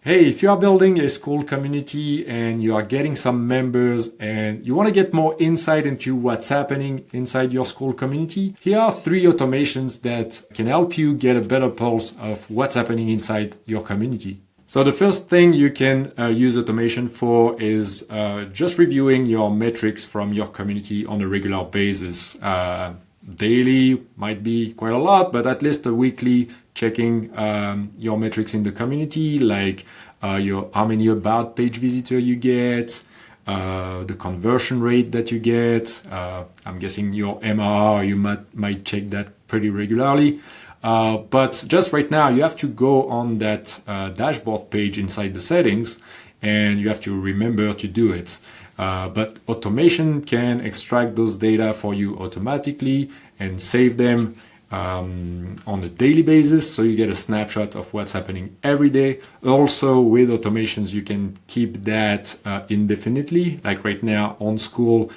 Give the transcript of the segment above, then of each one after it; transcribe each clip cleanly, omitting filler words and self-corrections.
Hey, if you are building a Skool community and you are getting some members and you want to get more insight into what's happening inside your Skool community, here are 3 automations that can help you get a better pulse of what's happening inside your community. So the first thing you can use automation for is just reviewing your metrics from your community on a regular basis. Daily might be quite a lot, but at least a weekly checking your metrics in the community, like how many about page visitor you get, the conversion rate that you get. I'm guessing your MRR, you might check that pretty regularly. But just right now, you have to go on that dashboard page inside the settings, and you have to remember to do it. But automation can extract those data for you automatically and save them on a daily basis, so you get a snapshot of what's happening every day. Also, with automations, you can keep that indefinitely. Like right now on Skool,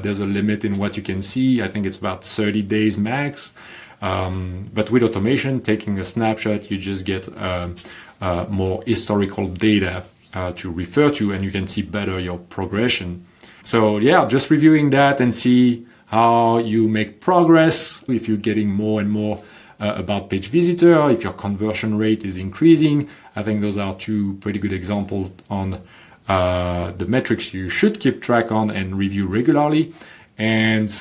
there's a limit in what you can see. I think it's about 30 days max. But with automation, taking a snapshot, you just get more historical data to refer to, and you can see better your progression. So yeah, just reviewing that and see how you make progress, if you're getting more and more about page visitor, if your conversion rate is increasing. I think those are 2 pretty good examples on the metrics you should keep track on and review regularly. And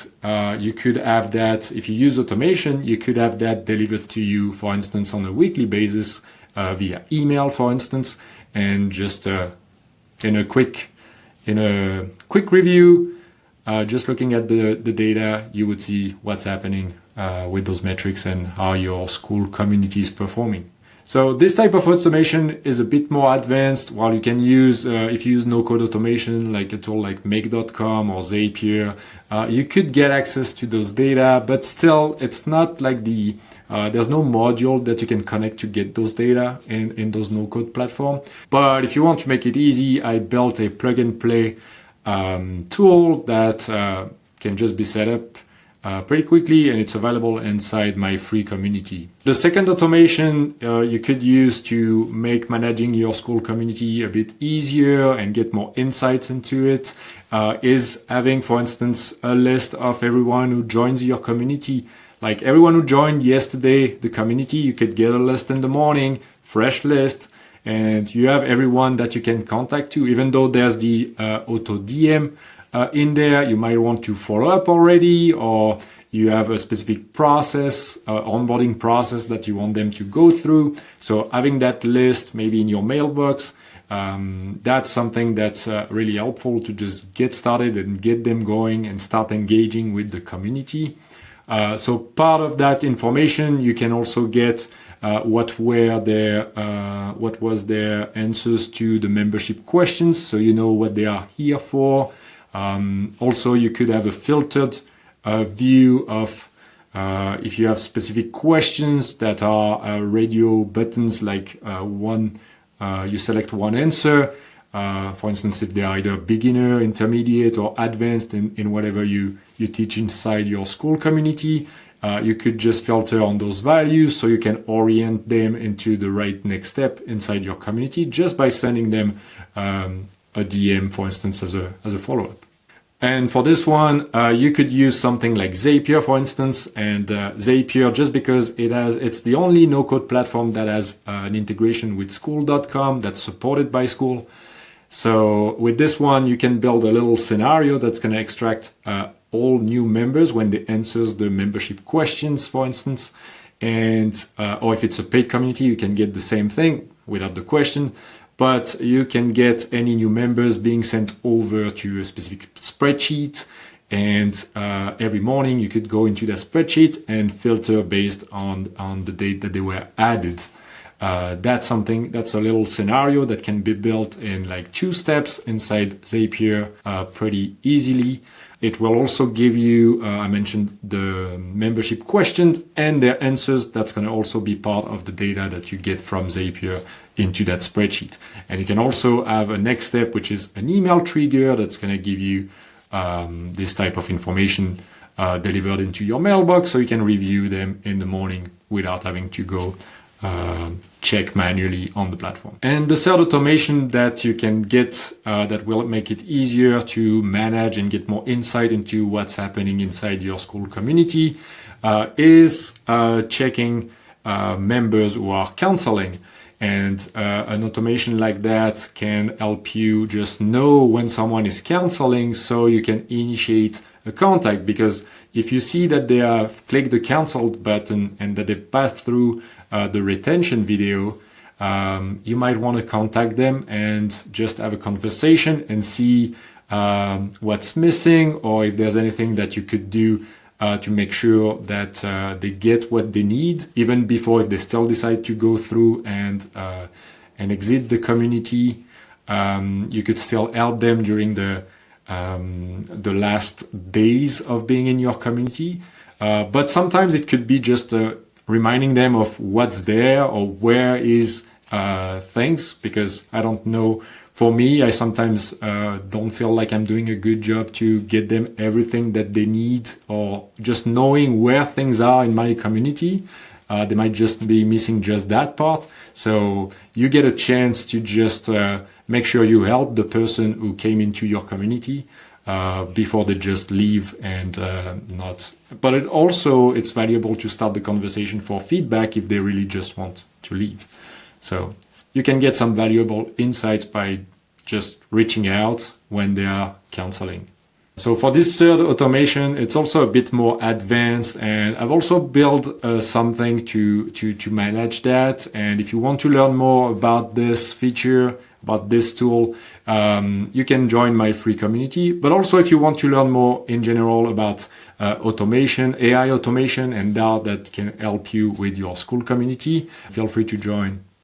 you could have that, if you use automation, you could have that delivered to you, for instance, on a weekly basis via email, for instance, and just in a quick review, just looking at the data, you would see what's happening with those metrics and how your Skool community is performing. So this type of automation is a bit more advanced. While you can use, if you use no-code automation, like a tool like make.com or Zapier, you could get access to those data, but still it's not like there's no module that you can connect to get those data in those no-code platform. But if you want to make it easy, I built a plug-and-play tool that can just be set up pretty quickly, and it's available inside my free community. The second automation you could use to make managing your Skool community a bit easier and get more insights into it is having, for instance, a list of everyone who joins your community. Like everyone who joined yesterday, the community, you could get a list in the morning, fresh list, and you have everyone that you can contact to. Even though there's the auto DM in there, you might want to follow up already, or you have a specific process, onboarding process that you want them to go through. So having that list maybe in your mailbox, that's something that's really helpful to just get started and get them going and start engaging with the community. So part of that information, you can also get what was their answers to the membership questions, so you know what they are here for. Also, you could have a filtered view of if you have specific questions that are radio buttons, like you select one answer. For instance, if they are either beginner, intermediate, or advanced in whatever you teach inside your Skool community, you could just filter on those values so you can orient them into the right next step inside your community just by sending them a DM, for instance, as a follow-up. And for this one, you could use something like Zapier, for instance. And Zapier, just because it's the only no-code platform that has an integration with Skool.com that's supported by Skool. So with this one, you can build a little scenario that's going to extract all new members when they answer the membership questions, for instance. And or if it's a paid community, you can get the same thing without the question. But you can get any new members being sent over to a specific spreadsheet. And every morning you could go into that spreadsheet and filter based on the date that they were added. That's a little scenario that can be built in like 2 steps inside Zapier pretty easily. It will also give you, I mentioned the membership questions and their answers. That's going to also be part of the data that you get from Zapier into that spreadsheet. And you can also have a next step, which is an email trigger that's going to give you this type of information delivered into your mailbox, so you can review them in the morning without having to go check manually on the platform. And the third automation that you can get that will make it easier to manage and get more insight into what's happening inside your Skool community is checking members who are canceling. And an automation like that can help you just know when someone is canceling so you can initiate a contact. Because if you see that they have clicked the canceled button and that they've passed through the retention video, you might want to contact them and just have a conversation and see what's missing, or if there's anything that you could do to make sure that they get what they need, even before, if they still decide to go through and exit the community. You could still help them during the last days of being in your community. But sometimes it could be just reminding them of what's there or where is things, because I don't know. For me, I sometimes don't feel like I'm doing a good job to get them everything that they need, or just knowing where things are in my community. They might just be missing just that part. So you get a chance to just make sure you help the person who came into your community before they just leave and not. But it's valuable to start the conversation for feedback if they really just want to leave. So you can get some valuable insights by just reaching out when they are canceling. So for this third automation, it's also a bit more advanced, and I've also built something to manage that. And if you want to learn more about this feature, about this tool, you can join my free community. But also, if you want to learn more in general about automation, AI automation, and that can help you with your Skool community, feel free to join